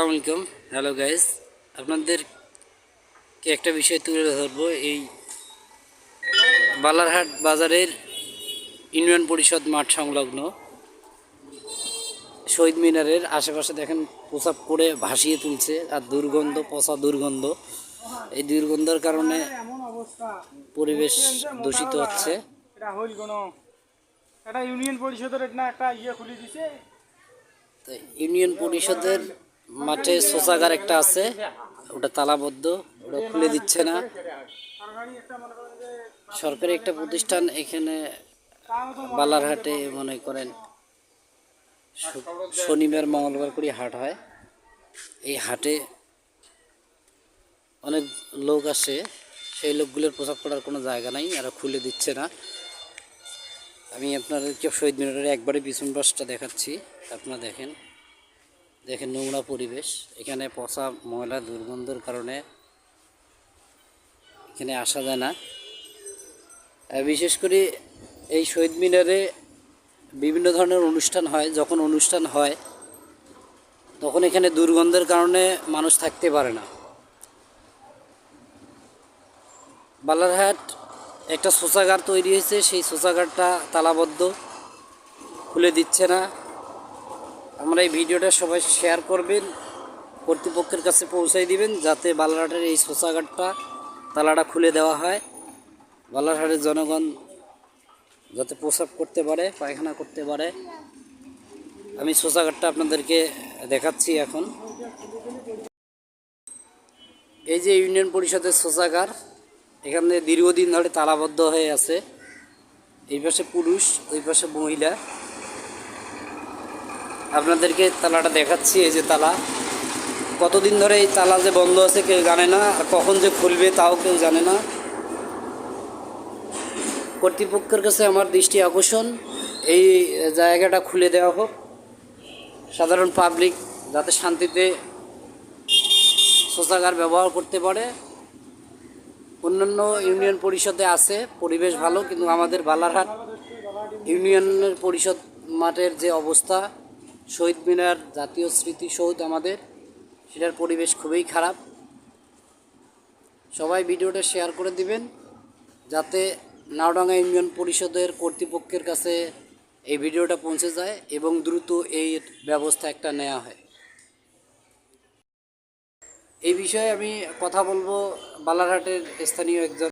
আসসালামু আলাইকুম। Hello guys, আপনাদেরকে একটা বিষয় তুলে ধরবো। এই বালারহাট বাজারের ইউনিয়ন পরিষদ মাঠ সংলগ্ন শহীদ মিনারের আশেপাশে দেখেন প্রসাব করে ভাসিয়ে তুলছে, আর দুর্গন্ধ, পচা দুর্গন্ধ। এই দুর্গন্ধের কারণে পরিবেশ দূষিত হচ্ছে। ইউনিয়ন পরিষদের মাঠে শৌচাগার একটা আছে, ওটা তালাবদ্ধ, ওটা খুলে দিচ্ছে না। সরকারি একটা প্রতিষ্ঠান এখানে বালারহাটে মনে করেন শনিবার মঙ্গলবার করে হাট হয়। এই হাটে অনেক লোক আসে, সেই লোকগুলোর প্রসাব করার কোনো জায়গা নাই, আর খুলে দিচ্ছে না। আমি আপনাদেরকে শহীদ মিনারের একবারে পিছন পাশটা দেখাচ্ছি। আপনারা দেখেন নোংরা পরিবেশ। এখানে পচা ময়লা দুর্গন্ধের কারণে এখানে আসা যায় না। বিশেষ করে এই শহীদ মিনারে বিভিন্ন ধরনের অনুষ্ঠান হয়। যখন অনুষ্ঠান হয় তখন এখানে দুর্গন্ধের কারণে মানুষ থাকতে পারে না। বালারহাট একটা শৌচাগার তৈরি হয়েছে, সেই শৌচাগারটা তালাবদ্ধ, খুলে দিচ্ছে না। আমরা এই ভিডিওটা সবাই শেয়ার করবেন, কর্তৃপক্ষের কাছে পৌঁছাই দিবেন, যাতে বালারহাটের এই শৌচাগারটা তালাটা খুলে দেওয়া হয়। বালারহাটের জনগণ যাতে প্রসাব করতে পারে, পায়খানা করতে পারে। আমি শৌচাগারটা আপনাদেরকে দেখাচ্ছি এখন। এই যে ইউনিয়ন পরিষদের শৌচাগার, এখানে দীর্ঘদিন ধরে তালাবদ্ধ হয়ে আছে। এই পাশে পুরুষ, ওই পাশে মহিলা। আপনাদেরকে তালাটা দেখাচ্ছি। এই যে তালা, কতদিন ধরে এই তালা যে বন্ধ আছে কেউ জানে না, আর কখন যে খুলবে তাও কেউ জানে না। কর্তৃপক্ষের কাছে আমার দৃষ্টি আকর্ষণ, এই জায়গাটা খুলে দেওয়া হোক, সাধারণ পাবলিক যাতে শান্তিতে শৌচাগার ব্যবহার করতে পারে। অন্যান্য ইউনিয়ন পরিষদে আছে, পরিবেশ ভালো, কিন্তু আমাদের বালারহাট ইউনিয়নের পরিষদ মাঠের যে অবস্থা, শহীদ মিনার, জাতীয় স্মৃতিসৌধ আমাদের, সেটার পরিবেশ খুবই খারাপ। সবাই ভিডিওটা শেয়ার করে দিবেন, যাতে নাওডাঙ্গা ইউনিয়ন পরিষদের কর্তৃপক্ষের কাছে এই ভিডিওটা পৌঁছে যায় এবং দ্রুত এই ব্যবস্থা একটা নেওয়া হয়। এই বিষয়ে আমি কথা বলবো বালারহাটের স্থানীয় একজন